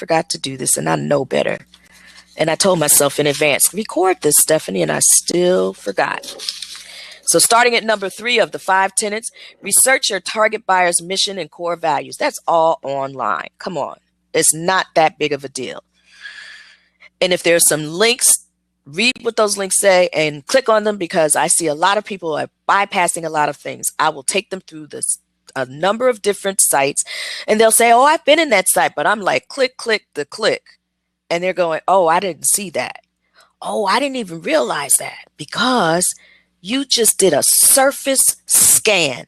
forgot to do this, and I know better. And I told myself in advance, record this, Stephanie, and I still forgot. So starting at number 3 of the 5 tenets, research your target buyer's mission and core values. That's all online. Come on. It's not that big of a deal. And if there's some links, read what those links say and click on them, because I see a lot of people are bypassing a lot of things. I will take them through a number of different sites, and they'll say, oh, I've been in that site, but I'm like, click, click, the click. And they're going, oh, I didn't see that. Oh, I didn't even realize that, because you just did a surface scan.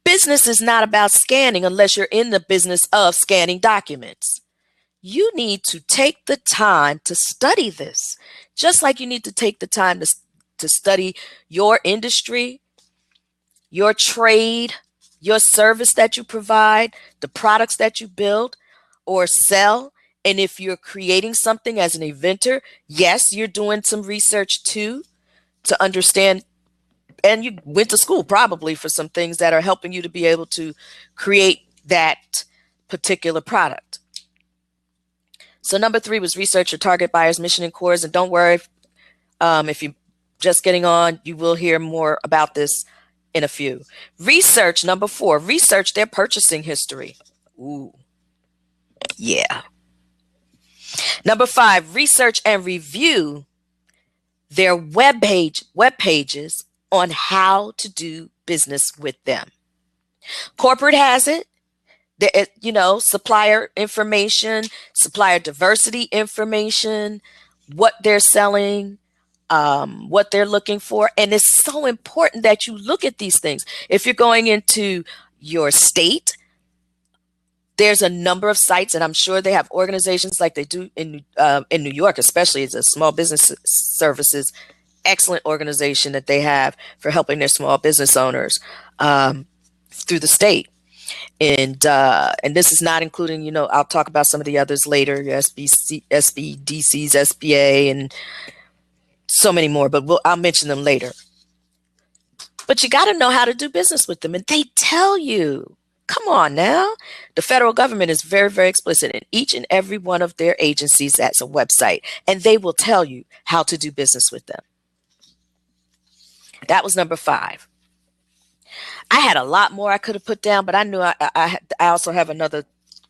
Business is not about scanning unless you're in the business of scanning documents. You need to take the time to study this, just like you need to take the time to study your industry, your trade, your service that you provide, the products that you build or sell. And if you're creating something as an inventor, yes, you're doing some research too to understand. And you went to school probably for some things that are helping you to be able to create that particular product. So number 3 was research your target buyer's mission and cores. And don't worry, if you're just getting on, you will hear more about this in a few. Research, number 4, research their purchasing history. Ooh, yeah. Number 5, research and review their web pages on how to do business with them. Corporate has it. Supplier information, supplier diversity information, what they're selling, what they're looking for. And it's so important that you look at these things. If you're going into your state, there's a number of sites, and I'm sure they have organizations like they do in New York, especially. It's a small business services, excellent organization that they have for helping their small business owners through the state. And this is not including, I'll talk about some of the others later, SBDCs, SBA, and so many more, but I'll mention them later. But you got to know how to do business with them, and they tell you. Come on now. The federal government is very, very explicit in each and every one of their agencies. That's a website, and they will tell you how to do business with them. That was number 5. I had a lot more I could have put down, but I knew I also have another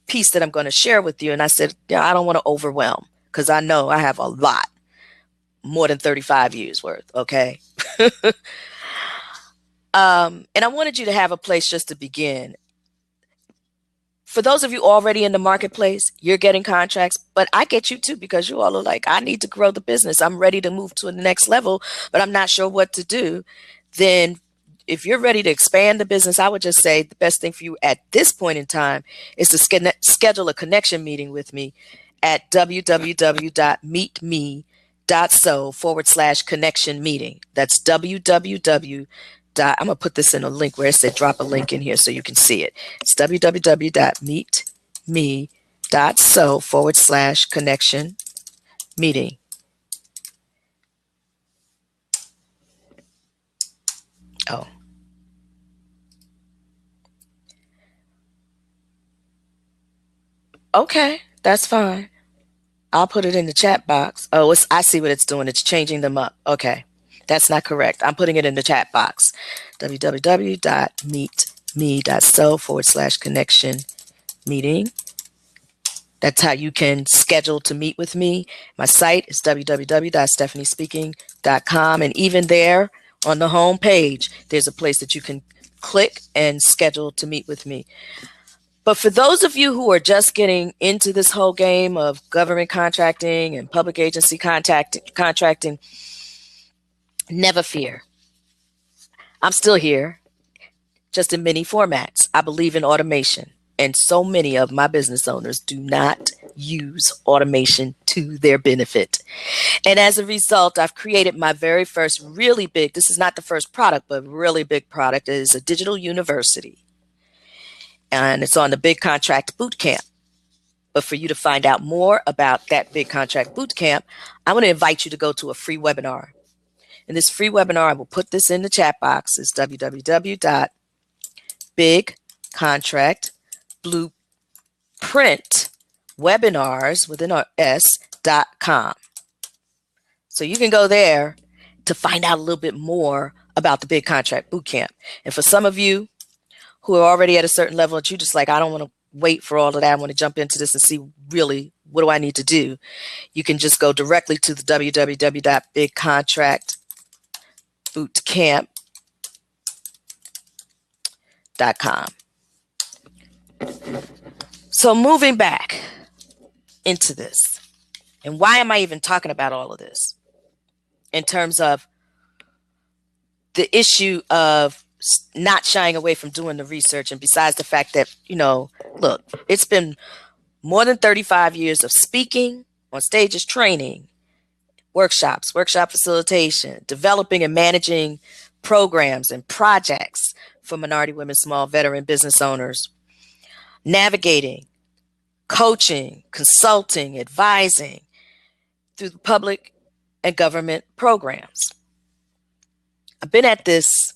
piece that I'm going to share with you. And I said, I don't want to overwhelm, because I know I have a lot, more than 35 years worth. Okay. And I wanted you to have a place just to begin. For those of you already in the marketplace, you're getting contracts, but I get you too, because you all are like, I need to grow the business. I'm ready to move to the next level, but I'm not sure what to do. Then if you're ready to expand the business, I would just say the best thing for you at this point in time is to schedule a connection meeting with me at www.meetme.so/connection meeting. That's www. I'm going to put this in a link where it said drop a link in here so you can see it. It's www.meetme.so/connection meeting. Oh. Okay, that's fine. I'll put it in the chat box. Oh, I see what it's doing. It's changing them up. Okay. That's not correct. I'm putting it in the chat box. www.meetme.so/connection meeting. That's how you can schedule to meet with me. My site is www.stephaniespeaking.com. And even there on the home page, there's a place that you can click and schedule to meet with me. But for those of you who are just getting into this whole game of government contracting and public agency contracting, never fear. I'm still here, just in many formats. I believe in automation, and so many of my business owners do not use automation to their benefit. And as a result, I've created my very first really big, this is not the first product, but really big product. It is a digital university. And it's on the Big Contract Bootcamp. But for you to find out more about that Big Contract Bootcamp, I'm going to invite you to go to a free webinar. In this free webinar, I will put this in the chat box. It's www.bigcontractblueprint, webinars within our s.com. So you can go there to find out a little bit more about the Big Contract Bootcamp. And for some of you who are already at a certain level that you just like, I don't want to wait for all of that. I want to jump into this and see really what do I need to do. You can just go directly to the www.bigcontractbootcamp.com. So moving back into this, and why am I even talking about all of this in terms of the issue of not shying away from doing the research, and besides the fact that, look, it's been more than 35 years of speaking on stages, training, workshops, workshop facilitation, developing and managing programs and projects for minority women, small veteran business owners, navigating, coaching, consulting, advising through the public and government programs. I've been at this,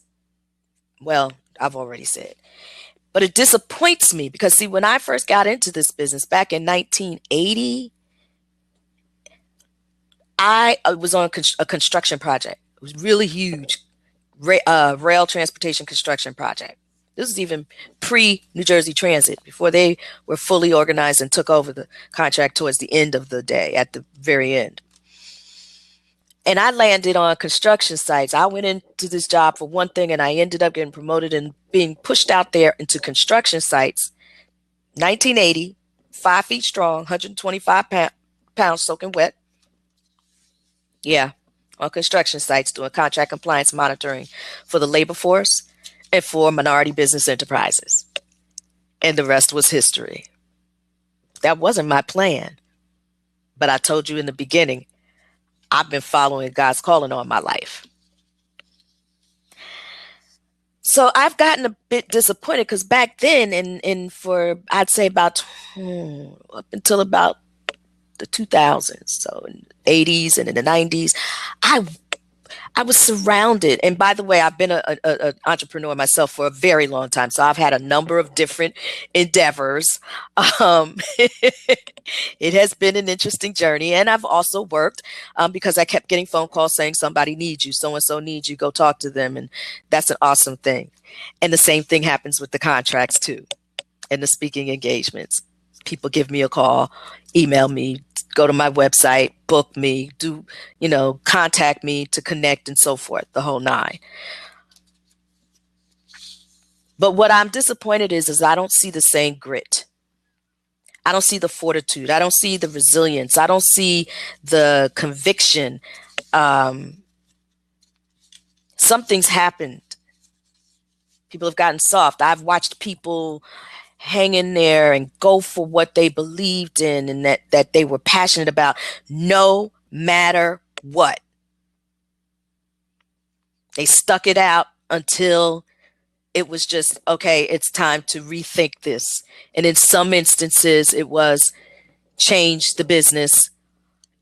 well, I've already said, but it disappoints me because, see, when I first got into this business back in 1980, I was on a construction project. It was really huge, rail transportation construction project. This is even pre-New Jersey Transit, before they were fully organized and took over the contract towards the end of the day, at the very end. And I landed on construction sites. I went into this job for one thing, and I ended up getting promoted and being pushed out there into construction sites. 1980, 5 feet strong, 125 pounds soaking wet. Yeah, on construction sites doing contract compliance monitoring for the labor force and for minority business enterprises. And the rest was history. That wasn't my plan. But I told you in the beginning, I've been following God's calling on my life. So I've gotten a bit disappointed because back then, and for I'd say about up until about the 2000s, so in the 80s and in the 90s, I was surrounded. And by the way, I've been an entrepreneur myself for a very long time. So I've had a number of different endeavors. It has been an interesting journey. And I've also worked because I kept getting phone calls saying somebody needs you, so-and-so needs you, go talk to them. And that's an awesome thing. And the same thing happens with the contracts too, and the speaking engagements. People give me a call, email me, go to my website, book me, contact me to connect and so forth, the whole nine. But what I'm disappointed is I don't see the same grit. I don't see the fortitude. I don't see the resilience. I don't see the conviction. Something's happened. People have gotten soft. I've watched people hang in there and go for what they believed in and that they were passionate about, no matter what. They stuck it out until it was just, okay, it's time to rethink this. And in some instances, it was change the business.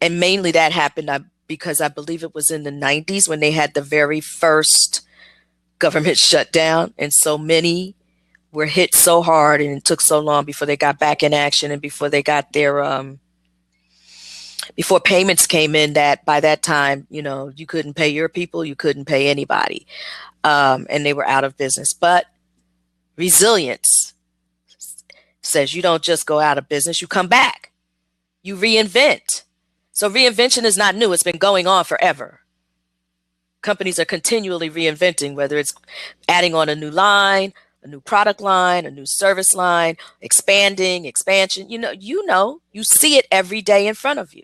And mainly that happened because I believe it was in the 90s when they had the very first government shutdown. And so many were hit so hard, and it took so long before they got back in action and before they got their before payments came in, that by that time, you couldn't pay your people, you couldn't pay anybody, and they were out of business. But resilience says you don't just go out of business, you come back, you reinvent. So reinvention is not new, it's been going on forever. Companies are continually reinventing, whether it's adding on a new line, a new product line, a new service line, expansion, you see it every day in front of you.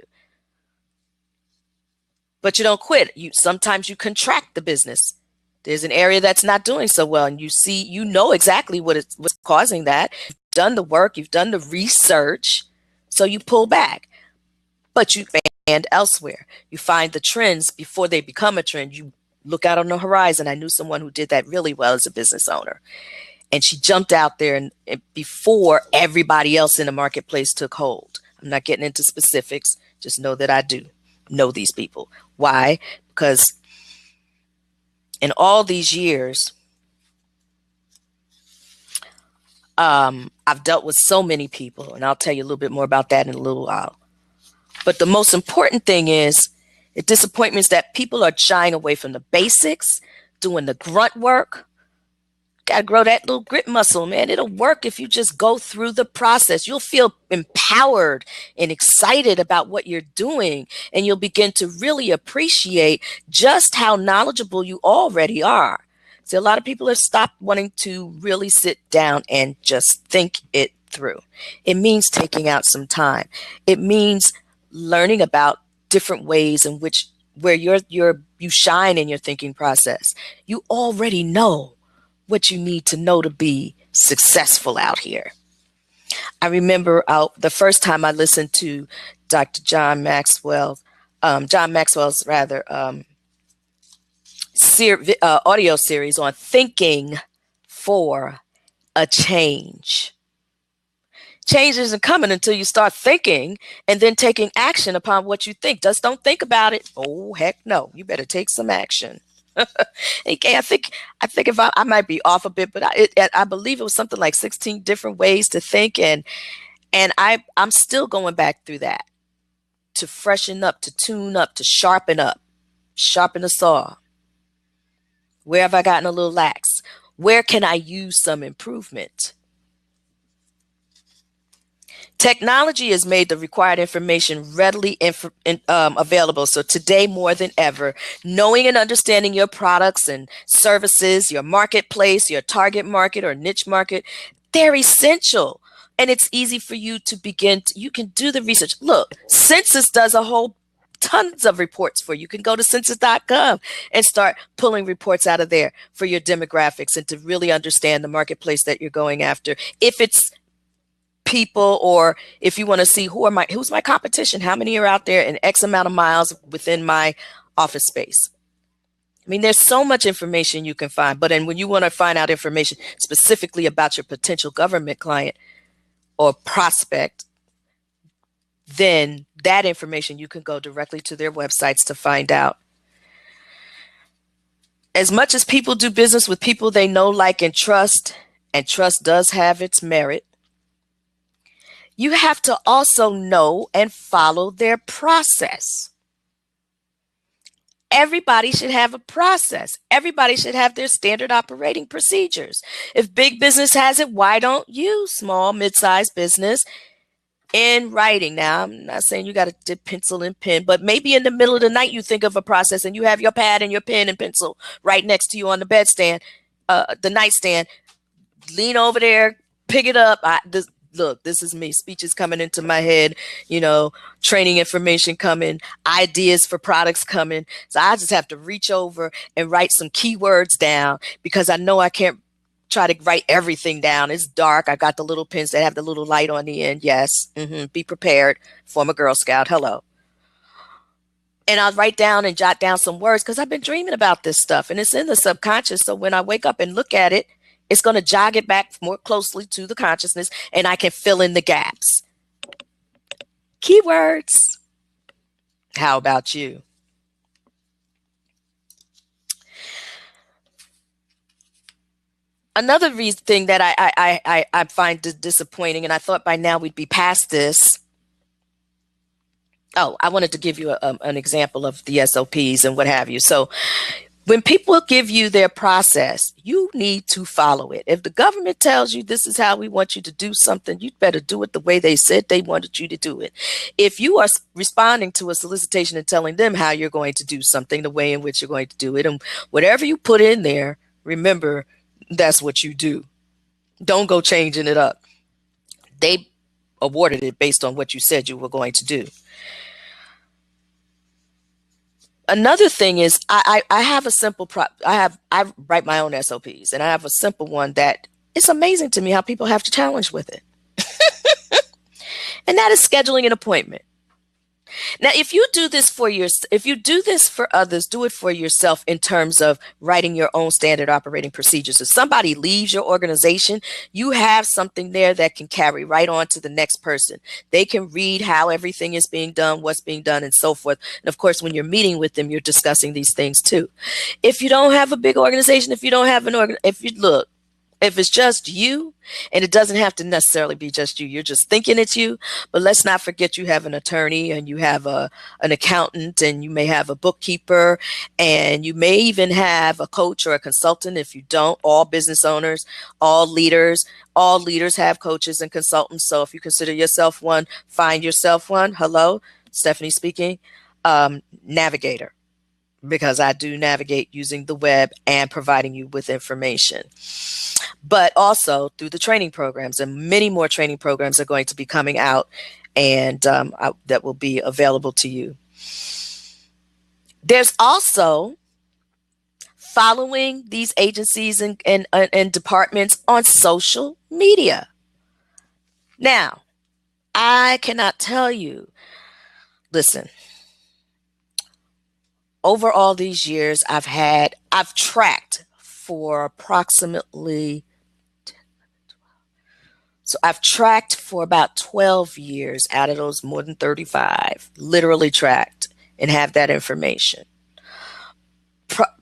But you don't quit. Sometimes you contract the business. There's an area that's not doing so well, and you know exactly what's causing that. You've done the work, you've done the research, so you pull back. But you expand elsewhere. You find the trends before they become a trend. You look out on the horizon. I knew someone who did that really well as a business owner. And she jumped out there and before everybody else in the marketplace took hold. I'm not getting into specifics. Just know that I do know these people. Why? Because in all these years, I've dealt with so many people, and I'll tell you a little bit more about that in a little while. But the most important thing is it disappointments that people are shying away from the basics, doing the grunt work. Got to grow that little grit muscle, man. It'll work if you just go through the process. You'll feel empowered and excited about what you're doing, and you'll begin to really appreciate just how knowledgeable you already are. See, a lot of people have stopped wanting to really sit down and just think it through. It means taking out some time. It means learning about different ways in which where you shine in your thinking process. You already know what you need to know to be successful out here. I remember the first time I listened to Dr. John Maxwell's audio series on thinking for a change. Change isn't coming until you start thinking and then taking action upon what you think. Just don't think about it. Oh, heck no. You better take some action. Okay, I think if I might be off a bit, but I believe it was something like 16 different ways to think, and I'm still going back through that to freshen up, to tune up, to sharpen the saw. Where have I gotten a little lax? Where can I use some improvement? Technology has made the required information readily available. So today, more than ever, knowing and understanding your products and services, your marketplace, your target market or niche market, they're essential. And it's easy for you to you can do the research. Look, Census does tons of reports for you. You can go to census.gov and start pulling reports out of there for your demographics and to really understand the marketplace that you're going after. If it's people, or if you want to see who's my competition, how many are out there in X amount of miles within my office space. I mean, there's so much information you can find, but when you want to find out information specifically about your potential government client or prospect, then that information you can go directly to their websites to find out. As much as people do business with people they know, like, and trust does have its merit, you have to also know and follow their process. Everybody should have a process. Everybody should have their standard operating procedures. If big business has it, why don't you, small, mid-sized business, in writing? Now, I'm not saying you got to dip pencil and pen, but maybe in the middle of the night you think of a process and you have your pad and your pen and pencil right next to you on the bedstand, the nightstand. Lean over there, pick it up. Look, this is me. Speeches coming into my head, training information coming, ideas for products coming. So I just have to reach over and write some keywords down because I know I can't try to write everything down. It's dark. I got the little pens that have the little light on the end. Yes. Be prepared. Former Girl Scout. Hello. And I'll write down and jot down some words because I've been dreaming about this stuff and it's in the subconscious. So when I wake up and look at it, it's going to jog it back more closely to the consciousness, and I can fill in the gaps. Keywords. How about you? Another thing that I find disappointing, and I thought by now we'd be past this. Oh, I wanted to give you an example of the SOPs and what have you. So when people give you their process, you need to follow it. If the government tells you this is how we want you to do something, you better do it the way they said they wanted you to do it. If you are responding to a solicitation and telling them how you're going to do something, the way in which you're going to do it, and whatever you put in there, remember, that's what you do. Don't go changing it up. They awarded it based on what you said you were going to do. Another thing is I have a simple I write my own SOPs, and I have a simple one that it's amazing to me how people have to challenge with it. And that is scheduling an appointment. Now, if you do this for others, do it for yourself in terms of writing your own standard operating procedures. If somebody leaves your organization, you have something there that can carry right on to the next person. They can read how everything is being done, what's being done, and so forth. And of course, when you're meeting with them, you're discussing these things too. If you don't have a big organization, if you don't have if you look, If it's just you, and it doesn't have to necessarily be just you, you're just thinking it's you, but let's not forget you have an attorney and you have an accountant and you may have a bookkeeper and you may even have a coach or a consultant. If you don't, all business owners, all leaders have coaches and consultants. So if you consider yourself one, find yourself one. Hello, Stephanie speaking. Navigator, because I do navigate using the web and providing you with information. But also through the training programs, and many more training programs are going to be coming out and that will be available to you. There's also following these agencies and departments on social media. Now, I cannot tell you, listen, over all these years, I've tracked for approximately, so I've tracked for about 12 years out of those more than 35, literally tracked and have that information.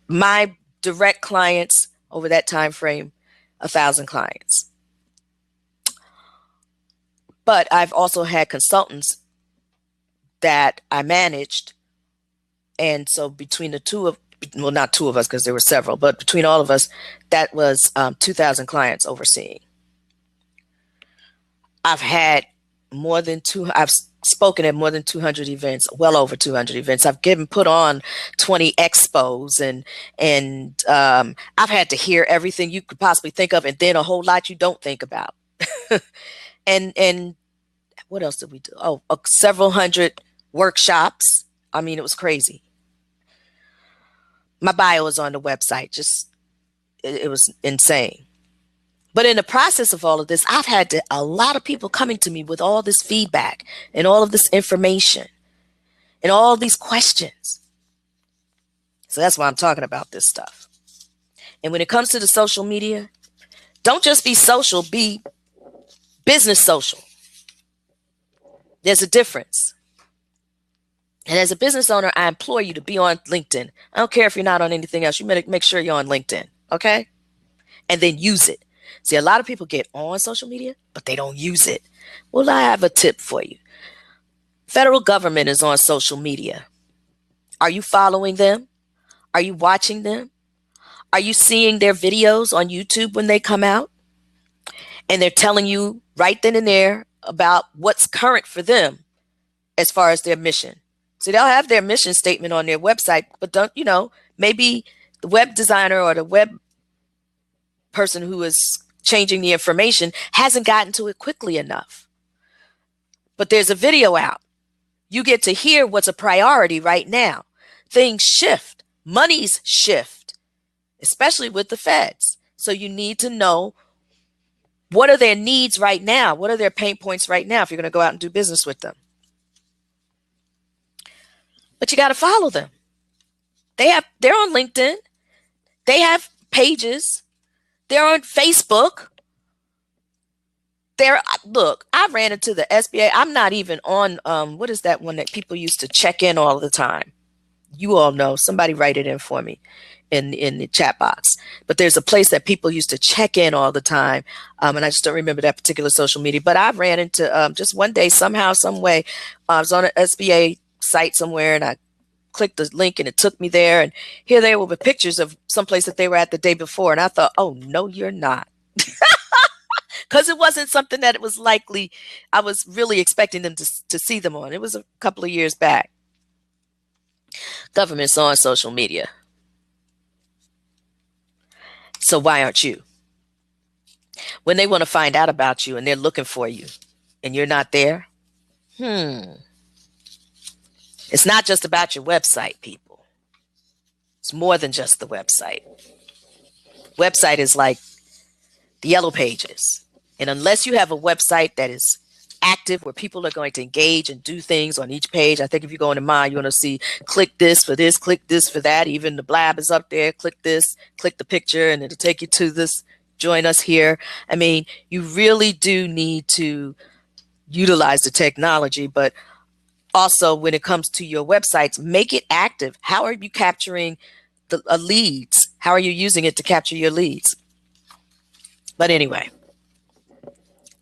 My direct clients over that time frame, 1,000 clients. But I've also had consultants that I managed. And so between the two of, well, not two of us because there were several, but between all of us, that was 2,000 clients overseeing. I've spoken at more than 200 events, well over 200 events. I've put on 20 expos and I've had to hear everything you could possibly think of and then a whole lot you don't think about. and what else did we do? Oh, several hundred workshops. I mean, it was crazy. My bio is on the website. It was insane. But in the process of all of this, I've had a lot of people coming to me with all this feedback and all of this information and all these questions. So that's why I'm talking about this stuff. And when it comes to the social media, don't just be social, be business social. There's a difference. And as a business owner, I implore you to be on LinkedIn. I don't care if you're not on anything else. You better make sure you're on LinkedIn, okay? And then use it. See, a lot of people get on social media, but they don't use it. Well, I have a tip for you. Federal government is on social media. Are you following them? Are you watching them? Are you seeing their videos on YouTube when they come out? And they're telling you right then and there about what's current for them as far as their mission. So they'll have their mission statement on their website, but maybe the web designer or the web person who is changing the information hasn't gotten to it quickly enough. But there's a video out. You get to hear what's a priority right now. Things shift. Monies shift, especially with the feds. So you need to know what are their needs right now? What are their pain points right now if you're going to go out and do business with them? But you got to follow them. They're on LinkedIn. They have pages. They're on Facebook. Look, I ran into the SBA. I'm not even on, what is that one that people used to check in all the time? You all know. Somebody write it in for me in the chat box. But there's a place that people used to check in all the time. And I just don't remember that particular social media. But I ran into just one day, somehow, some way, I was on an SBA site somewhere and I clicked the link and it took me there. And here they were with pictures of someplace that they were at the day before. And I thought, oh, no, you're not. Because it wasn't something that it was likely I was really expecting them to see them on. It was a couple of years back. Government's on social media. So why aren't you? When they want to find out about you and they're looking for you and you're not there, it's not just about your website, people. It's more than just the website. Website is like the yellow pages. And unless you have a website that is active where people are going to engage and do things on each page, I think if you go into mine, you want to see click this for that. Even the blab is up there. Click this, click the picture, and it'll take you to this. Join us here. I mean, you really do need to utilize the technology, but also when it comes to your websites, make it active. How are you capturing the leads? How are you using it to capture your leads? But anyway,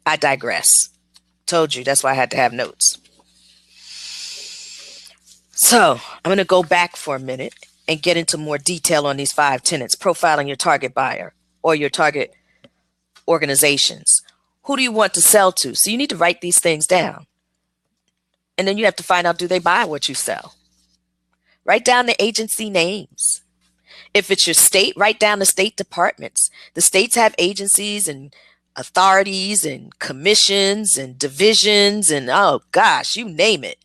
I digress. Told you that's why I had to have notes. So I'm going to go back for a minute and get into more detail on these 5 tenets: profiling your target buyer or your target organizations. Who do you want to sell to? So you need to write these things down. And then you have to find out, do they buy what you sell? Write down the agency names. If it's your state, write down the state departments. The states have agencies and authorities and commissions and divisions and, oh gosh, you name it.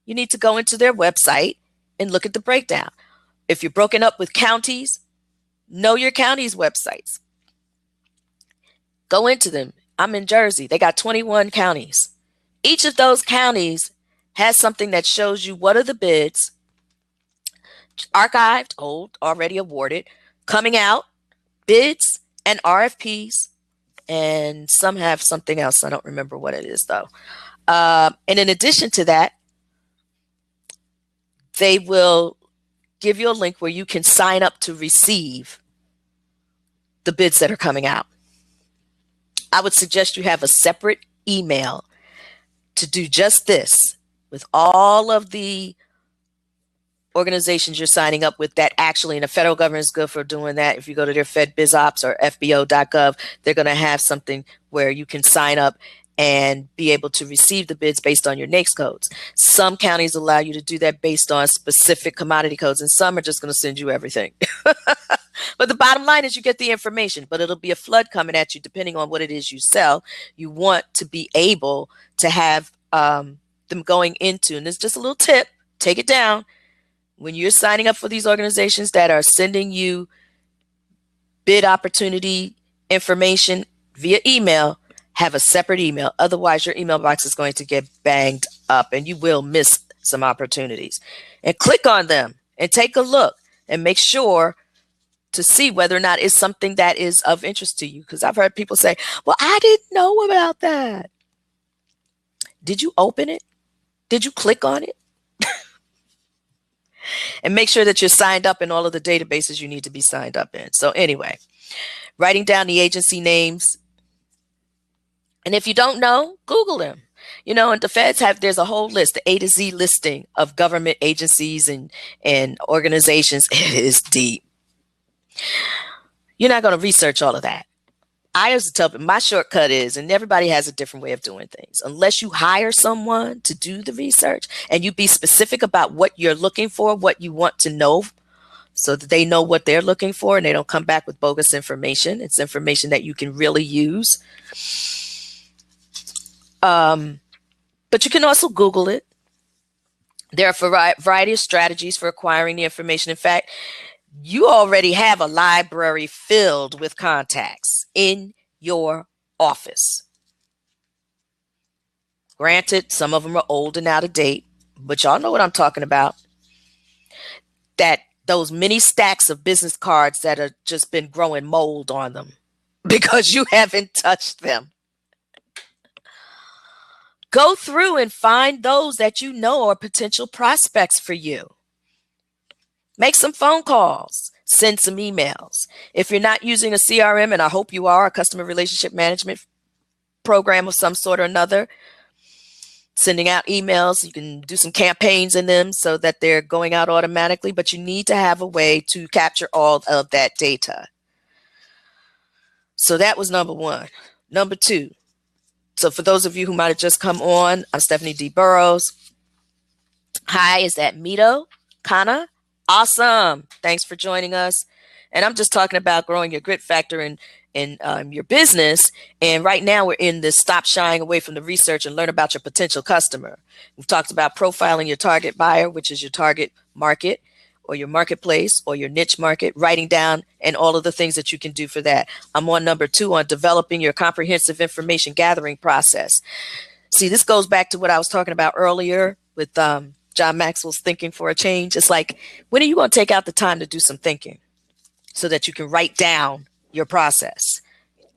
You need to go into their website and look at the breakdown. If you're broken up with counties, know your county's websites. Go into them. I'm in Jersey. They got 21 counties. Each of those counties has something that shows you what are the bids, archived, old, already awarded, coming out, bids, and RFPs. And some have something else. I don't remember what it is, though. And in addition to that, they will give you a link where you can sign up to receive the bids that are coming out. I would suggest you have a separate email to do just this with all of the organizations you're signing up with that actually, and the federal government is good for doing that. If you go to their FedBizOps or FBO.gov, they're going to have something where you can sign up and be able to receive the bids based on your NAICS codes. Some counties allow you to do that based on specific commodity codes, and some are just going to send you everything. But the bottom line is you get the information, but it'll be a flood coming at you depending on what it is you sell. You want to be able to have them going into, and it's just a little tip, take it down. When you're signing up for these organizations that are sending you bid opportunity information via email, have a separate email. Otherwise, your email box is going to get banged up and you will miss some opportunities. And click on them and take a look and make sure to see whether or not it's something that is of interest to you. Because I've heard people say, well, I didn't know about that. Did you open it? Did you click on it? And make sure that you're signed up in all of the databases you need to be signed up in. So anyway, writing down the agency names. And if you don't know, Google them. You know, and the feds there's a whole list, the A to Z listing of government agencies and organizations. It is deep. You're not going to research all of that. I used to tell people my shortcut is, and everybody has a different way of doing things, unless you hire someone to do the research and you be specific about what you're looking for, what you want to know, so that they know what they're looking for and they don't come back with bogus information. It's information that you can really use. But you can also Google it. There are a variety of strategies for acquiring the information. In fact, you already have a library filled with contacts in your office. Granted, some of them are old and out of date, but y'all know what I'm talking about. That those mini stacks of business cards that have just been growing mold on them because you haven't touched them. Go through and find those that you know are potential prospects for you. Make some phone calls, send some emails. If you're not using a CRM, and I hope you are, a customer relationship management program of some sort or another, sending out emails, you can do some campaigns in them so that they're going out automatically, but you need to have a way to capture all of that data. So that was number one. Number two. So for those of you who might have just come on, I'm Stephanie D. Burroughs. Hi, is that Mito? Kana? Awesome. Thanks for joining us. And I'm just talking about growing your grit factor in your business. And right now we're in this stop shying away from the research and learn about your potential customer. We've talked about profiling your target buyer, which is your target market or your marketplace or your niche market, writing down and all of the things that you can do for that. I'm on number 2 on developing your comprehensive information gathering process. See, this goes back to what I was talking about earlier with John Maxwell's thinking for a change. It's like, when are you going to take out the time to do some thinking so that you can write down your process,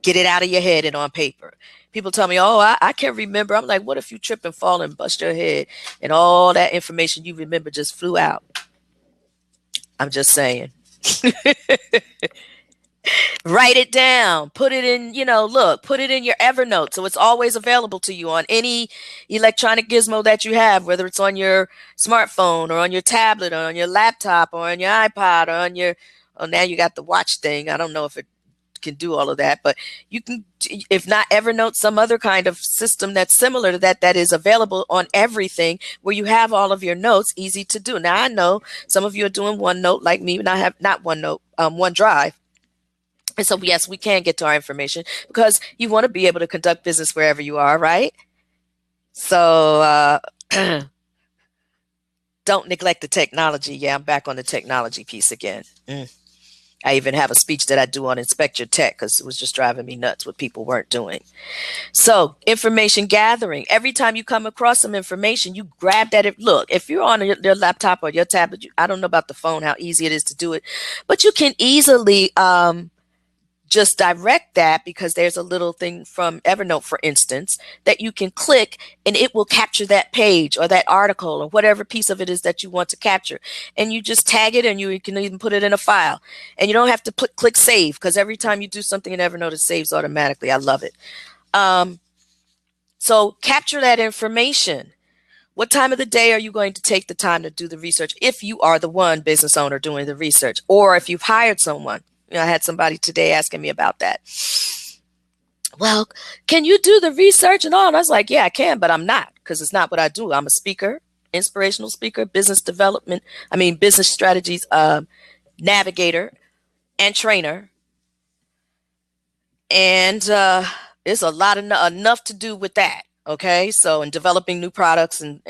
get it out of your head and on paper? People tell me, oh, I can't remember. I'm like, what if you trip and fall and bust your head and all that information you remember just flew out? I'm just saying. Write it down, put it in, put it in your Evernote so it's always available to you on any electronic gizmo that you have, whether it's on your smartphone or on your tablet or on your laptop or on your iPod or on your, oh, now you got the watch thing. I don't know if it can do all of that, but you can, if not Evernote, some other kind of system that's similar to that, that is available on everything, where you have all of your notes easy to do. Now, I know some of you are doing OneNote like me, and I have not OneNote, OneDrive. And so, yes, we can get to our information because you want to be able to conduct business wherever you are, right? So don't neglect the technology. Yeah, I'm back on the technology piece again. I even have a speech that I do on Inspect Your Tech because it was just driving me nuts what people weren't doing. So information gathering. Every time you come across some information, you grab that. Look, if you're on your laptop or your tablet, I don't know about the phone, how easy it is to do it, but you can easily just direct that, because there's a little thing from Evernote, for instance, that you can click and it will capture that page or that article or whatever piece of it is that you want to capture. And you just tag it, and you can even put it in a file. And you don't have to click save, because every time you do something in Evernote, it saves automatically. I love it. So capture that information. What time of the day are you going to take the time to do the research, if you are the one business owner doing the research, or if you've hired someone? I had somebody today asking me about that. Well, can you do the research and all? And I was like, yeah, I can, but I'm not, because it's not what I do. I'm a speaker, inspirational speaker, business strategies navigator and trainer. And it's a lot of enough to do with that. Okay. So in developing new products and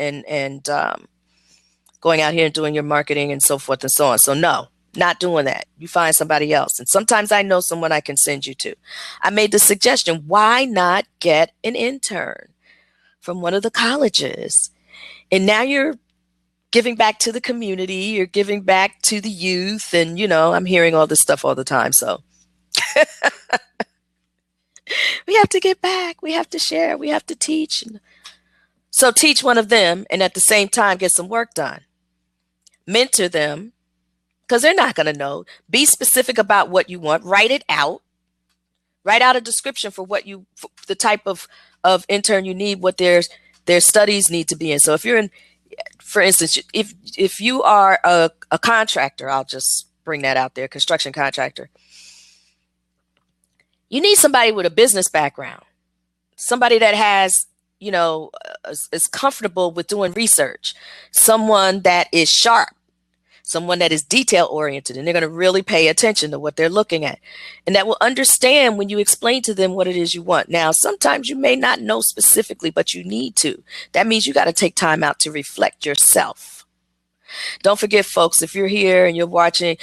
going out here and doing your marketing and so forth and so on. So no, not doing that. You find somebody else. And sometimes I know someone I can send you to. I made the suggestion, why not get an intern from one of the colleges? And now you're giving back to the community. You're giving back to the youth. And, I'm hearing all this stuff all the time. So we have to get back. We have to share. We have to teach. So teach one of them, and at the same time, get some work done. Mentor them, because they're not going to know. Be specific about what you want. Write it out. Write out a description for the type of intern you need, what their studies need to be in. So if you're in, for instance, if you are a contractor, I'll just bring that out there, construction contractor, you need somebody with a business background, somebody that has, is comfortable with doing research, someone that is sharp, someone that is detail oriented, and they're going to really pay attention to what they're looking at, and that will understand when you explain to them what it is you want. Now, sometimes you may not know specifically, but you need to. That means you got to take time out to reflect yourself. Don't forget, folks, if you're here and you're watching,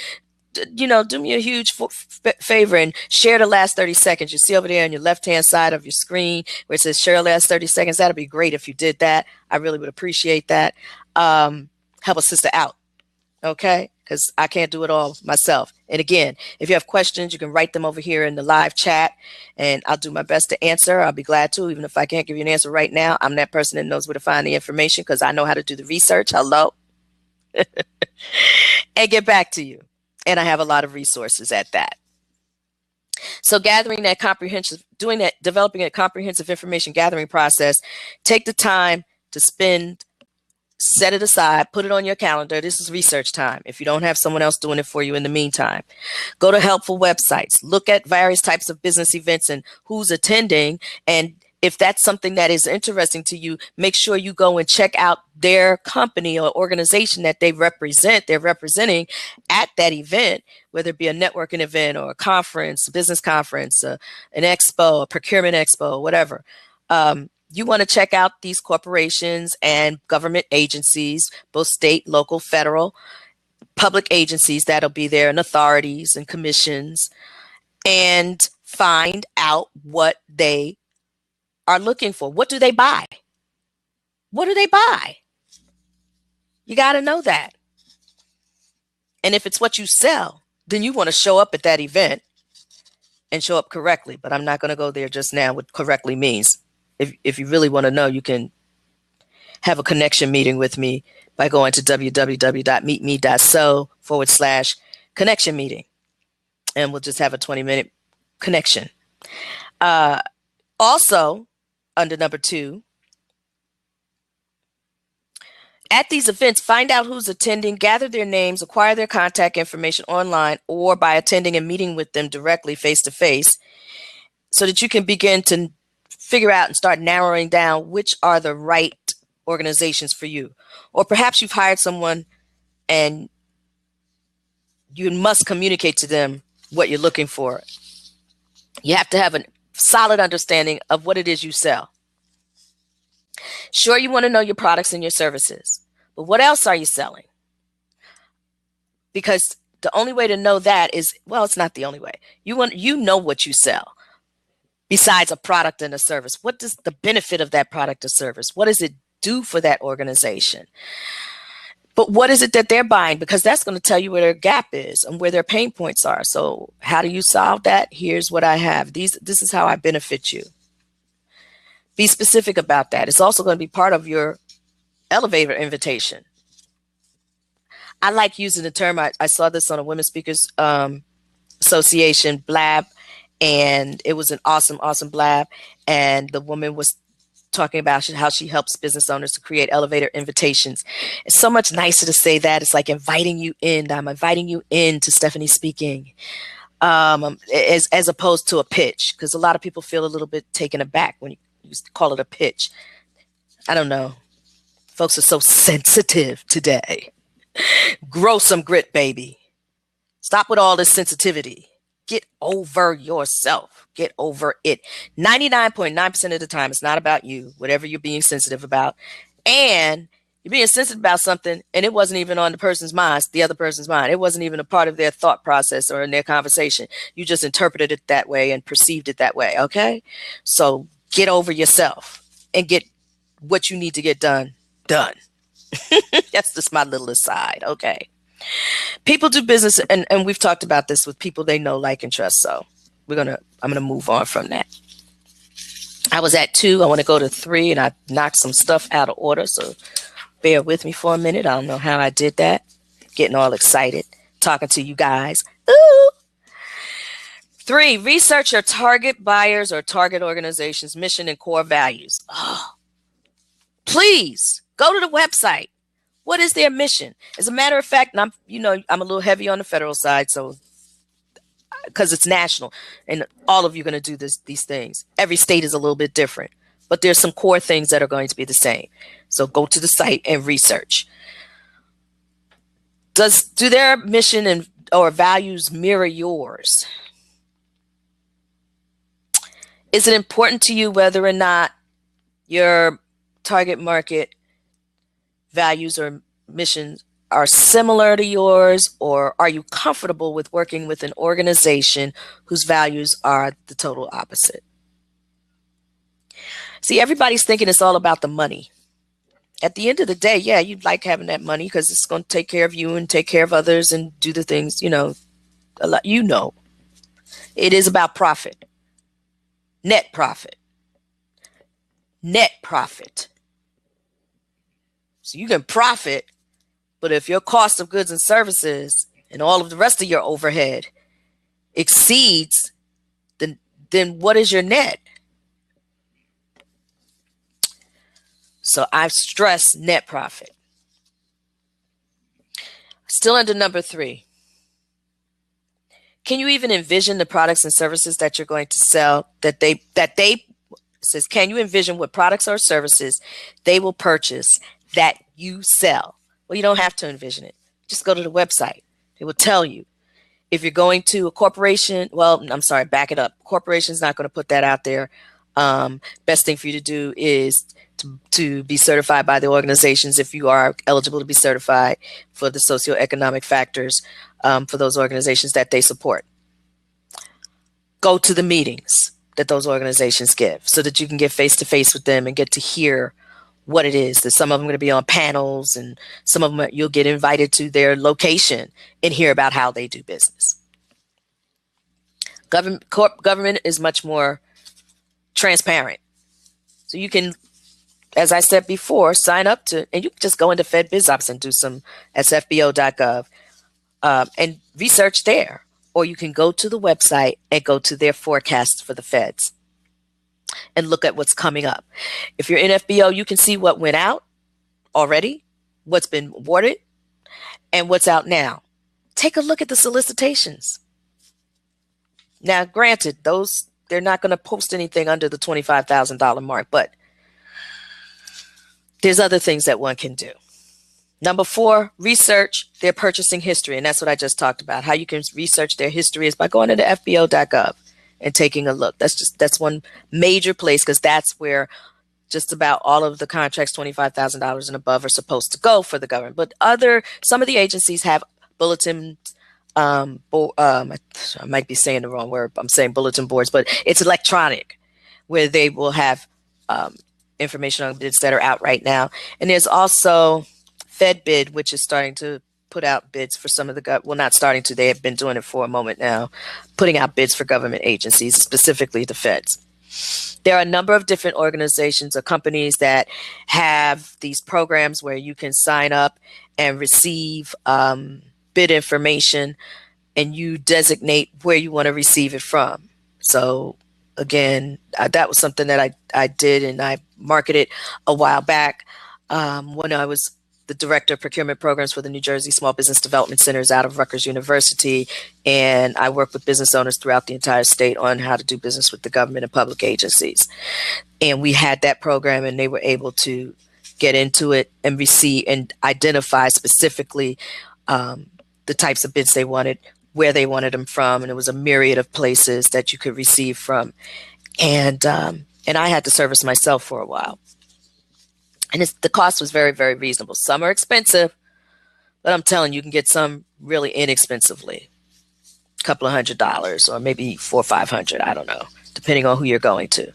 do me a huge favor and share the last 30 seconds. You see over there on your left-hand side of your screen where it says share the last 30 seconds. That'd be great if you did that. I really would appreciate that. Help a sister out. Okay, because I can't do it all myself. And again, if you have questions, you can write them over here in the live chat, and I'll do my best to answer. I'll be glad to, even if I can't give you an answer right now. I'm that person that knows where to find the information, because I know how to do the research. Hello. And get back to you. And I have a lot of resources at that. So developing a comprehensive information gathering process, take the time to set it aside, put it on your calendar. This is research time. If you don't have someone else doing it for you in the meantime, go to helpful websites, look at various types of business events and who's attending. And if that's something that is interesting to you, make sure you go and check out their company or organization that they're representing at that event, whether it be a networking event or a conference, a business conference, an expo, a procurement expo, whatever. You want to check out these corporations and government agencies, both state, local, federal, public agencies that'll be there, and authorities and commissions, and find out what they are looking for. What do they buy? What do they buy? You got to know that. And if it's what you sell, then you want to show up at that event and show up correctly. But I'm not going to go there just now what correctly means. If you really want to know, you can have a connection meeting with me by going to www.meetme.so/connection meeting. and we'll just have a 20-minute connection. Also, under number 2, at these events, find out who's attending, gather their names, acquire their contact information online or by attending and meeting with them directly face to face, so that you can begin to figure out and start narrowing down which are the right organizations for you. Or perhaps you've hired someone and you must communicate to them what you're looking for. You have to have a solid understanding of what it is you sell. Sure, you want to know your products and your services, but what else are you selling? Because the only way to know that is, well, it's not the only way. You know what you sell besides a product and a service. What does the benefit of that product or service? What does it do for that organization? But what is it that they're buying? Because that's going to tell you where their gap is and where their pain points are. So how do you solve that? Here's what I have. This is how I benefit you. Be specific about that. It's also going to be part of your elevator invitation. I like using the term, I saw this on a Women's Speakers Association blab, and it was an awesome blab. And the woman was talking about how she helps business owners to create elevator invitations. It's so much nicer to say that. It's like inviting you in. I'm inviting you in to Stephanie speaking, as opposed to a pitch, because a lot of people feel a little bit taken aback when you call it a pitch. I don't know. Folks are so sensitive today. Grow some grit, baby. Stop with all this sensitivity. Get over yourself. Get over it. 99.9% of the time, it's not about you, whatever you're being sensitive about. And you're being sensitive about something, and it wasn't even on the person's mind, the other person's mind. It wasn't even a part of their thought process or in their conversation. You just interpreted it that way and perceived it that way, okay? So get over yourself and get what you need to get done. That's just my little aside, okay? People do business, and we've talked about this with people they know, like, and trust. So I'm gonna move on from that. I was at 2. I want to go to 3, and I knocked some stuff out of order. So bear with me for a minute. I don't know how I did that. Getting all excited, talking to you guys. Ooh. 3, research your target buyers or target organizations' mission and core values. Oh, please go to the website. What is their mission? As a matter of fact, and I'm a little heavy on the federal side, so because it's national, and all of you are going to do these things. Every state is a little bit different, but there's some core things that are going to be the same. So go to the site and research. Do their mission and or values mirror yours? Is it important to you whether or not your target market values or missions are similar to yours, or are you comfortable with working with an organization whose values are the total opposite? See, everybody's thinking it's all about the money. At the end of the day, yeah, you'd like having that money because it's going to take care of you and take care of others and do the things, a lot. It is about profit. Net profit. So you can profit, but if your cost of goods and services and all of the rest of your overhead exceeds, then what is your net? So I stress net profit. Still under number 3. Can you even envision the products and services that you're going to sell says, can you envision what products or services they will purchase that you sell? Well, you don't have to envision it. Just go to the website. It will tell you. If you're going to a corporation, well, I'm sorry, back it up. Corporation's not going to put that out there. Best thing for you to do is to be certified by the organizations if you are eligible to be certified for the socioeconomic factors for those organizations that they support. Go to the meetings that those organizations give so that you can get face-to-face with them and get to hear what it is. That some of them are going to be on panels, and some of them you'll get invited to their location and hear about how they do business. Government is much more transparent. So you can, as I said before, sign up to, and you can just go into FedBizOps and do some at fbo.gov and research there. or you can go to the website and go to their forecasts for the feds and look at what's coming up. If you're in FBO, you can see what went out already, what's been awarded, and what's out now. Take a look at the solicitations. Now, granted, they're not going to post anything under the $25,000 mark, but there's other things that one can do. Number 4, research their purchasing history. And that's what I just talked about. How you can research their history is by going into fbo.gov and taking a look. That's one major place, because that's where just about all of the contracts, $25,000 and above, are supposed to go for the government. But some of the agencies have bulletin, I might be saying the wrong word. I'm saying bulletin boards, but it's electronic, where they will have information on bids that are out right now. And there's also FedBid, which is starting to put out bids for some of not starting to, they have been doing it for a moment now, putting out bids for government agencies, specifically the feds. There are a number of different organizations or companies that have these programs where you can sign up and receive bid information, and you designate where you want to receive it from. So again, that was something that I did, and I marketed a while back when I was the director of procurement programs for the New Jersey Small Business Development Centers out of Rutgers University. And I work with business owners throughout the entire state on how to do business with the government and public agencies. And we had that program, and they were able to get into it and receive and identify specifically the types of bids they wanted, where they wanted them from. And it was a myriad of places that you could receive from. And I had to service myself for a while. And the cost was very, very reasonable. Some are expensive, but I'm telling you, you can get some really inexpensively. A couple of $100, or maybe $400 or $500, I don't know, depending on who you're going to.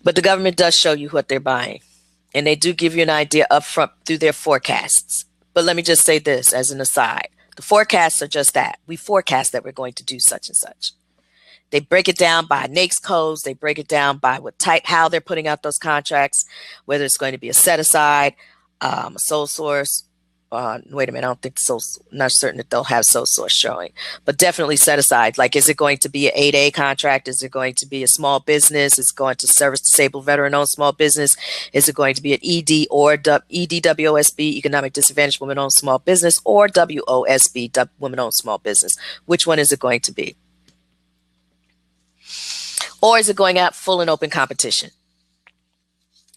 But the government does show you what they're buying, and they do give you an idea up front through their forecasts. But let me just say this as an aside. The forecasts are just that. We forecast that we're going to do such and such. They break it down by NAICS codes. They break it down by what type, how they're putting out those contracts, whether it's going to be a set aside, a sole source. Wait a minute, I don't think not certain that they'll have sole source showing, but definitely set aside. Like, is it going to be an 8A contract? Is it going to be a small business? Is it going to service disabled veteran-owned small business? Is it going to be an ED or EDWOSB, economic disadvantaged women-owned small business, or WOSB, women-owned small business? Which one is it going to be? Or is it going out full and open competition?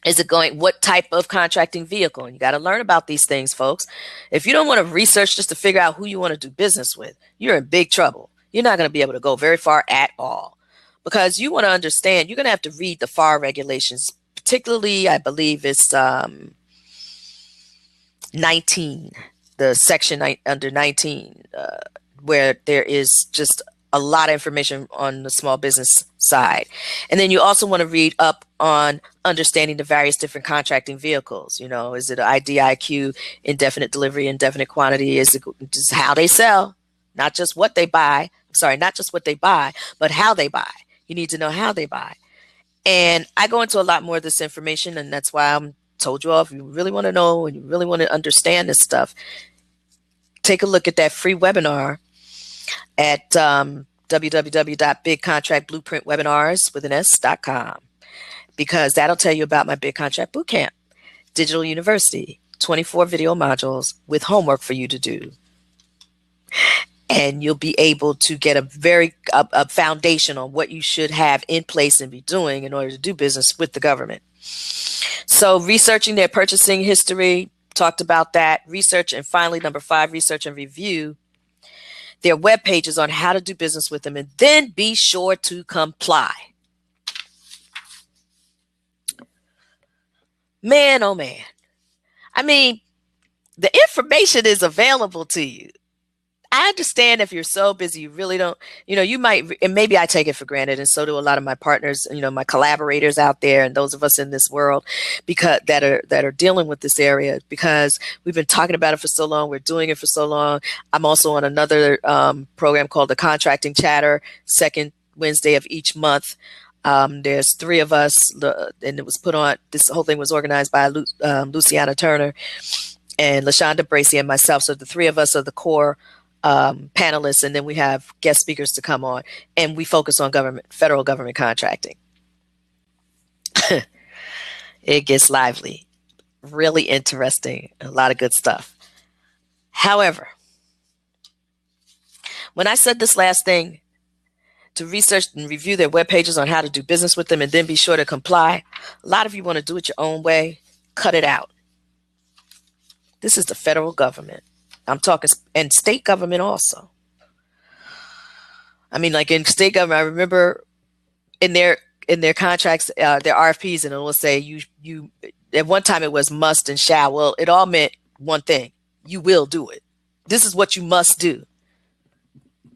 Is it going, what type of contracting vehicle? And you got to learn about these things, folks. If you don't want to research just to figure out who you want to do business with, you're in big trouble. You're not going to be able to go very far at all, because you want to understand, you're going to have to read the FAR regulations, particularly, I believe it's 19, the section under 19, where there is just a lot of information on the small business side. And then you also want to read up on understanding the various different contracting vehicles. You know, is it an IDIQ, indefinite delivery, indefinite quantity? Is it just how they sell, not just what they buy? Not just what they buy, but how they buy. You need to know how they buy. And I go into a lot more of this information, and that's why I'm told you all, if you really want to know and you really want to understand this stuff, take a look at that free webinar at www.bigcontractblueprintwebinars.com, because that'll tell you about my Big Contract Bootcamp, Digital University, 24 video modules with homework for you to do. And you'll be able to get a foundation on what you should have in place and be doing in order to do business with the government. So researching their purchasing history, talked about that. Research, and finally, number 5, research and review their web pages on how to do business with them, and then be sure to comply. Man, oh man. I mean, the information is available to you. I understand if you're so busy, you really don't, you might, and maybe I take it for granted, and so do a lot of my partners, my collaborators out there, and those of us in this world, because that are dealing with this area, because we've been talking about it for so long, we're doing it for so long. I'm also on another program called the Contracting Chatter, second Wednesday of each month. There's 3 of us, and it was put on, this whole thing was organized by Luciana Turner and LaShonda Bracey and myself. So the 3 of us are the core panelists, and then we have guest speakers to come on, and we focus on federal government contracting. It gets lively, really interesting, a lot of good stuff. However, when I said this last thing, to research and review their web pages on how to do business with them and then be sure to comply, a lot of you want to do it your own way. Cut it out. This is the federal government. I'm talking, and state government also. I mean, like in state government, I remember in their contracts, their RFPs, and it will say you at one time it was must and shall. Well, it all meant one thing: you will do it. This is what you must do.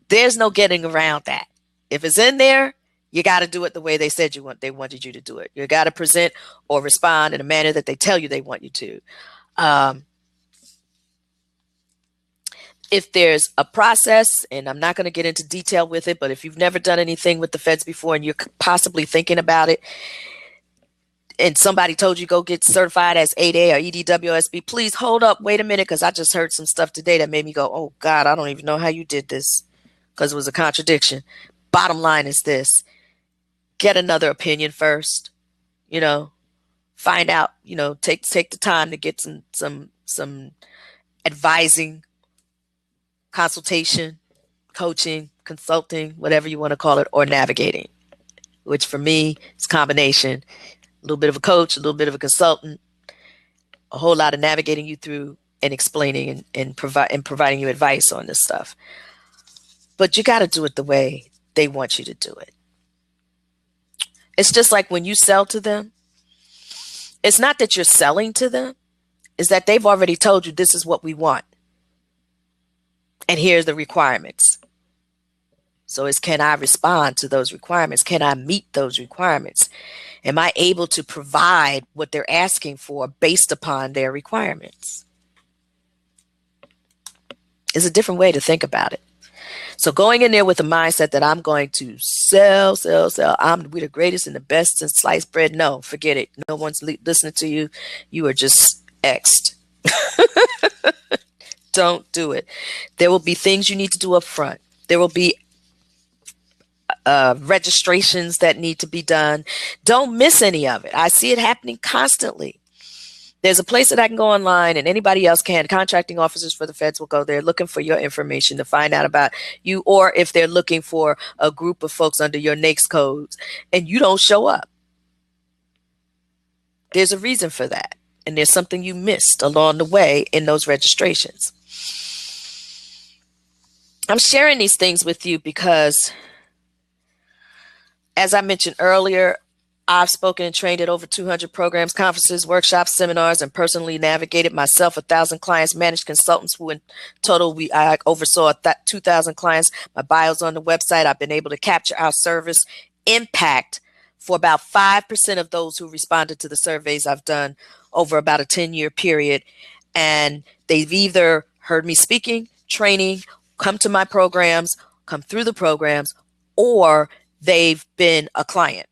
There's no getting around that. If it's in there, you got to do it the way they said they wanted you to do it. You got to present or respond in a manner that they tell you they want you to. If there's a process, and I'm not going to get into detail with it, but if you've never done anything with the feds before and you're possibly thinking about it, and somebody told you go get certified as 8A or EDWSB, please hold up, wait a minute, because I just heard some stuff today that made me go, oh God, I don't even know how you did this, because it was a contradiction. Bottom line is this: get another opinion first, find out, take the time to get some advising, consultation, coaching, consulting, whatever you want to call it, or navigating, which for me is a combination, a little bit of a coach, a little bit of a consultant, a whole lot of navigating you through and explaining and providing you advice on this stuff. But you got to do it the way they want you to do it. It's just like when you sell to them, it's not that you're selling to them, it's that they've already told you this is what we want. And here's the requirements. So it's, can I respond to those requirements? Can I meet those requirements? Am I able to provide what they're asking for based upon their requirements? It's a different way to think about it. So going in there with the mindset that I'm going to sell, we're the greatest and the best in sliced bread. No, forget it. No one's listening to you. You are just X'd. Don't do it. There will be things you need to do up front. There will be registrations that need to be done. Don't miss any of it. I see it happening constantly. There's a place that I can go online, and anybody else can. Contracting officers for the feds will go there looking for your information to find out about you, or if they're looking for a group of folks under your NAICS codes and you don't show up. There's a reason for that, and there's something you missed along the way in those registrations. I'm sharing these things with you because, as I mentioned earlier, I've spoken and trained at over 200 programs, conferences, workshops, seminars, and personally navigated myself 1,000 clients, managed consultants who in total I oversaw 2,000 clients. My bio's on the website. I've been able to capture our service impact for about 5% of those who responded to the surveys I've done over about a 10-year period. And they've either heard me speaking, training, come to my programs, come through the programs, or they've been a client.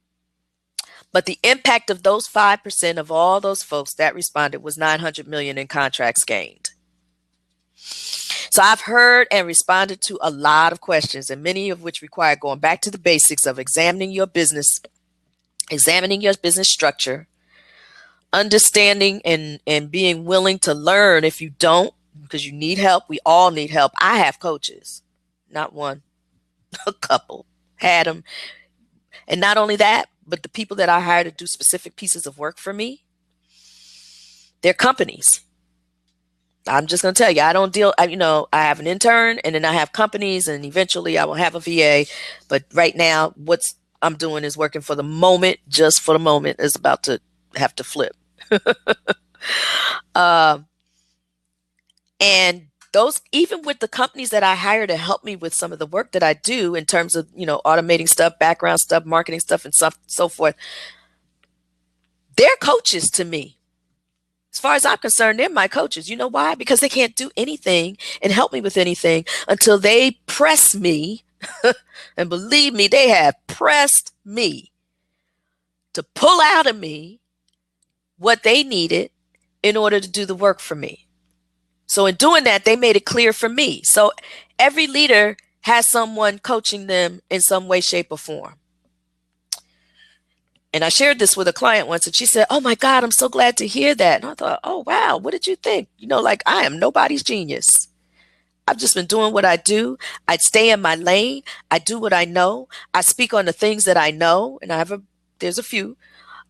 But the impact of those 5% of all those folks that responded was $900 million in contracts gained. So I've heard and responded to a lot of questions, and many of which require going back to the basics of examining your business structure, understanding and being willing to learn if you don't, because you need help. We all need help. I have coaches, not one, a couple, had them. And not only that, but the people that I hire to do specific pieces of work for me, they're companies. I'm just going to tell you, I don't deal, I have an intern, and then I have companies, and eventually I will have a VA. But right now, what I'm doing is working for the moment, just for the moment. Is about to have to flip. And those, even with the companies that I hire to help me with some of the work that I do in terms of, automating stuff, background stuff, marketing stuff, and so forth, they're coaches to me. As far as I'm concerned, they're my coaches. You know why? Because they can't do anything and help me with anything until they press me. And believe me, they have pressed me to pull out of me what they needed in order to do the work for me. So in doing that, they made it clear for me. So every leader has someone coaching them in some way, shape, or form. And I shared this with a client once, and she said, "Oh my God, I'm so glad to hear that." And I thought, "Oh, wow, what did you think?" Like, I am nobody's genius. I've just been doing what I do. I stay in my lane. I do what I know. I speak on the things that I know. And there's a few.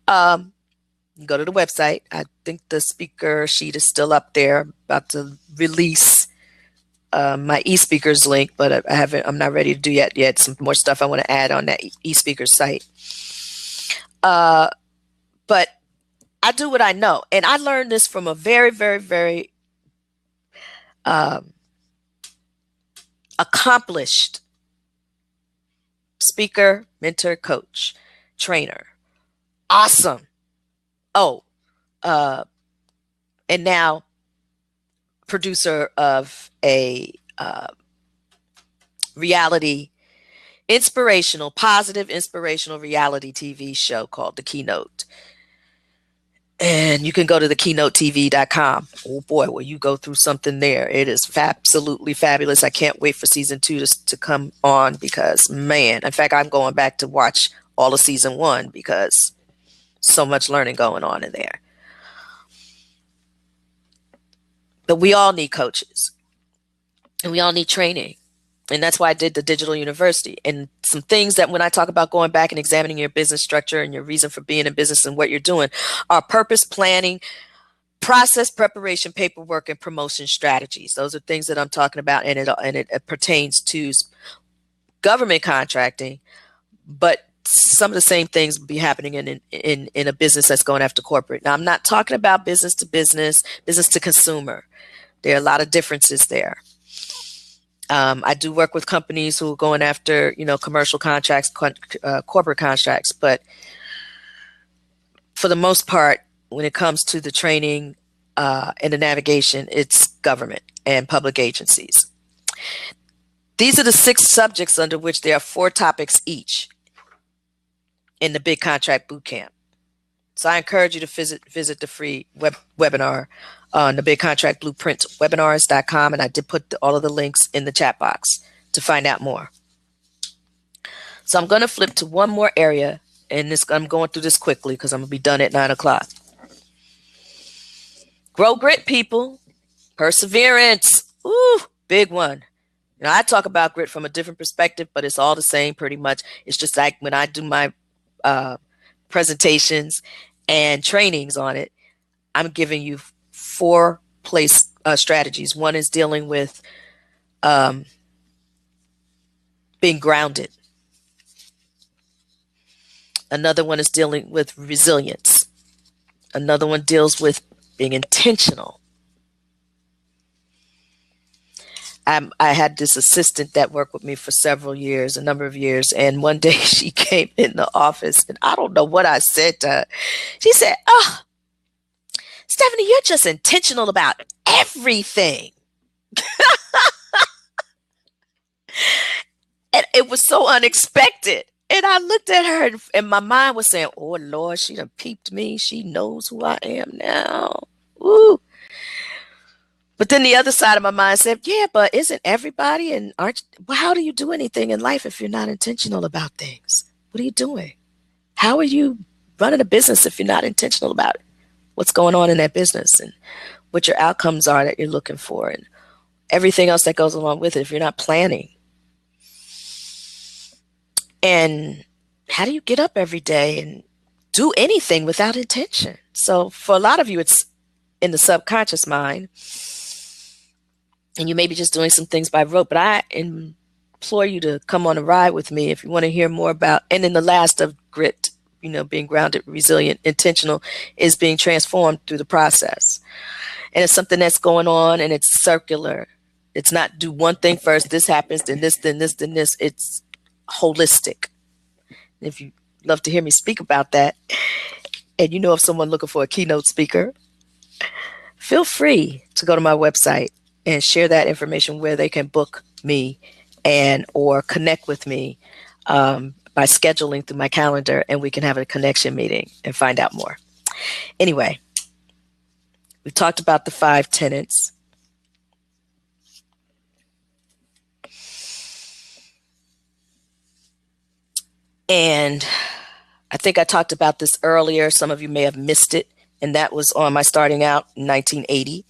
You go to the website. I think the speaker sheet is still up there. About to release my eSpeakers link, but I'm not ready to do yet. Some more stuff I want to add on that eSpeakers site. But I do what I know. And I learned this from a very, very, very accomplished speaker, mentor, coach, trainer. Awesome. Oh, and now producer of a positive, inspirational reality TV show called The Keynote. And you can go to thekeynotetv.com. Oh boy, will you go through something there. It is absolutely fabulous. I can't wait for season 2 to come on because, man, in fact, I'm going back to watch all of season 1 because so much learning going on in there. But we all need coaches and we all need training. And that's why I did the digital university. And some things that when I talk about going back and examining your business structure and your reason for being in business and what you're doing are purpose, planning, process, preparation, paperwork, and promotion strategies. Those are things that I'm talking about. And it pertains to government contracting, but some of the same things will be happening in a business that's going after corporate. Now, I'm not talking about business to business, business to consumer. There are a lot of differences there. I do work with companies who are going after, commercial contracts, corporate contracts. But for the most part, when it comes to the training and the navigation, it's government and public agencies. These are the 6 subjects under which there are 4 topics each in the Big Contract Bootcamp. So I encourage you to visit the free webinar on the Big Contract Blueprint webinars.com. And I did put all of the links in the chat box to find out more. So I'm going to flip to one more area, and I'm going through this quickly because I'm going to be done at 9 o'clock. Grow grit, people. Perseverance. Ooh, big one. I talk about grit from a different perspective, but it's all the same pretty much. It's just like when I do my presentations and trainings on it, I'm giving you 4 strategies. One is dealing with being grounded. Another one is dealing with resilience. Another one deals with being intentional. I had this assistant that worked with me for a number of years. And one day she came in the office and I don't know what I said to her. She said, "Oh, Stephanie, you're just intentional about everything." And it was so unexpected. And I looked at her and my mind was saying, "Oh Lord, she done peeped me. She knows who I am now." Ooh. But then the other side of my mind said, "Yeah, but isn't everybody how do you do anything in life if you're not intentional about things? What are you doing? How are you running a business if you're not intentional about it? What's going on in that business and what your outcomes are that you're looking for and everything else that goes along with it if you're not planning? And how do you get up every day and do anything without intention?" So for a lot of you, it's in the subconscious mind. And you may be just doing some things by rote, but I implore you to come on a ride with me if you want to hear more about, and then the last of grit, being grounded, resilient, intentional, is being transformed through the process. And it's something that's going on and it's circular. It's not do one thing first, this happens, then this, then this, then this. It's holistic. If you love to hear me speak about that, and of someone looking for a keynote speaker, feel free to go to my website and share that information where they can book me or connect with me by scheduling through my calendar, and we can have a connection meeting and find out more. Anyway, we talked about the 5 tenets. And I think I talked about this earlier. Some of you may have missed it. And that was on my starting out in 1980.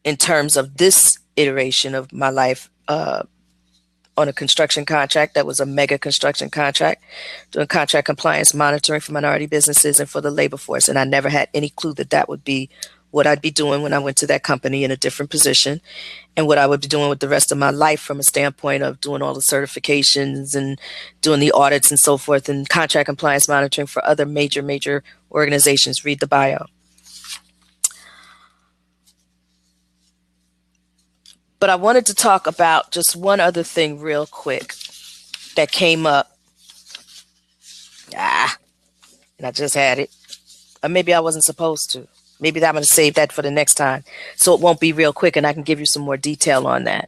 In terms of this iteration of my life, on a construction contract that was a mega construction contract, doing contract compliance monitoring for minority businesses and for the labor force. And I never had any clue that that would be what I'd be doing when I went to that company in a different position, and what I would be doing with the rest of my life from a standpoint of doing all the certifications and doing the audits and so forth, and contract compliance monitoring for other major organizations. Read the bio. But I wanted to talk about just one other thing real quick that came up. And I just had it. Or maybe I wasn't supposed to. Maybe I'm going to save that for the next time, so it won't be real quick and I can give you some more detail on that.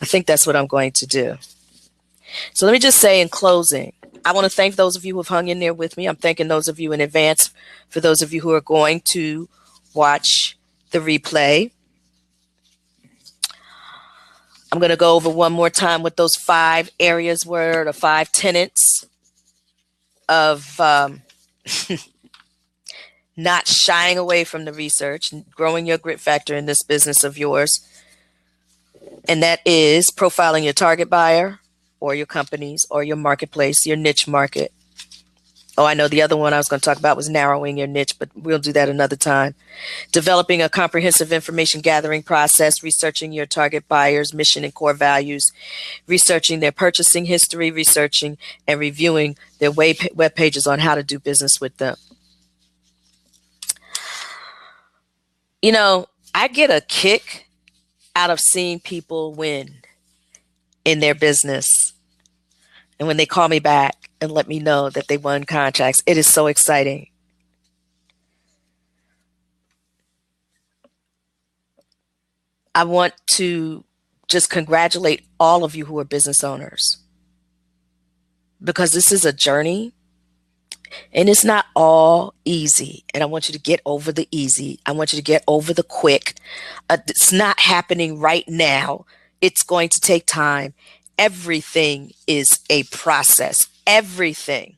I think that's what I'm going to do. So let me just say in closing, I want to thank those of you who have hung in there with me. I'm thanking those of you in advance for those of you who are going to watch the replay. I'm going to go over one more time what those 5 areas were, the 5 tenets of not shying away from the research and growing your grit factor in this business of yours. And that is profiling your target buyer or your companies or your marketplace, your niche market. Oh, I know the other one I was going to talk about was narrowing your niche, but we'll do that another time. Developing a comprehensive information gathering process, researching your target buyers' mission and core values, researching their purchasing history, researching and reviewing their web pages on how to do business with them. You know, I get a kick out of seeing people win in their business. And when they call me back and let me know that they won contracts, it is so exciting. I want to just congratulate all of you who are business owners, because this is a journey and it's not all easy. And I want you to get over the easy. I want you to get over the quick. It's not happening right now. It's going to take time. Everything is a process. Everything.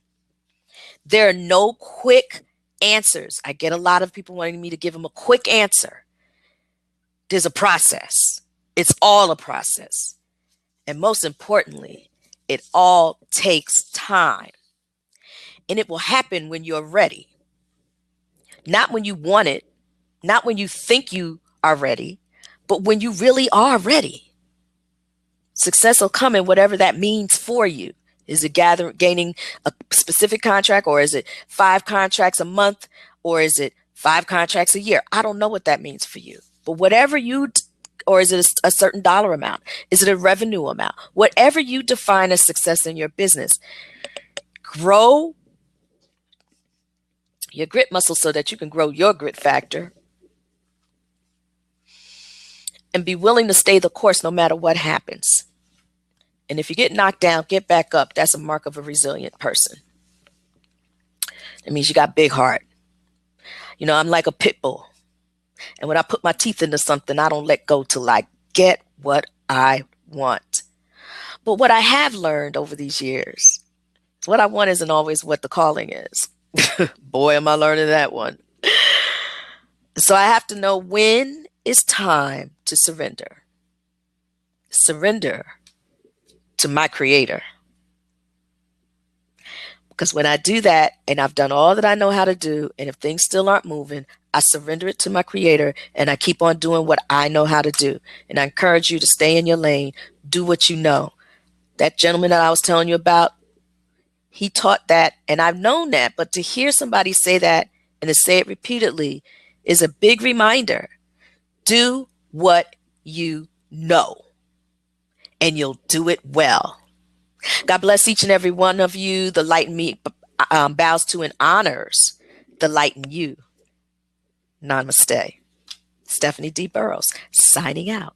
There are no quick answers. I get a lot of people wanting me to give them a quick answer. There's a process. It's all a process. And most importantly, it all takes time. And it will happen when you're ready. Not when you want it, not when you think you are ready, but when you really are ready. Success will come in whatever that means for you. Is it gaining a specific contract, or is it 5 contracts a month, or is it 5 contracts a year? I don't know what that means for you. But whatever or is it a certain dollar amount? Is it a revenue amount? Whatever you define as success in your business, grow your grit muscle so that you can grow your grit factor, and be willing to stay the course no matter what happens. And if you get knocked down, get back up. That's a mark of a resilient person. It means you got big heart. You know, I'm like a pit bull. And when I put my teeth into something, I don't let go till I get what I want. But what I have learned over these years, what I want isn't always what the calling is. Boy, am I learning that one. So I have to know when it's time to surrender. Surrender to my creator. Because when I do that, and I've done all that I know how to do, and if things still aren't moving, I surrender it to my creator, and I keep on doing what I know how to do. And I encourage you to stay in your lane, do what you know. That gentleman that I was telling you about, he taught that, and I've known that, but to hear somebody say that and to say it repeatedly is a big reminder. Do what you know, and you'll do it well. God bless each and every one of you. The light in me bows to and honors the light in you. Namaste. Stephanie D. Burroughs, signing out.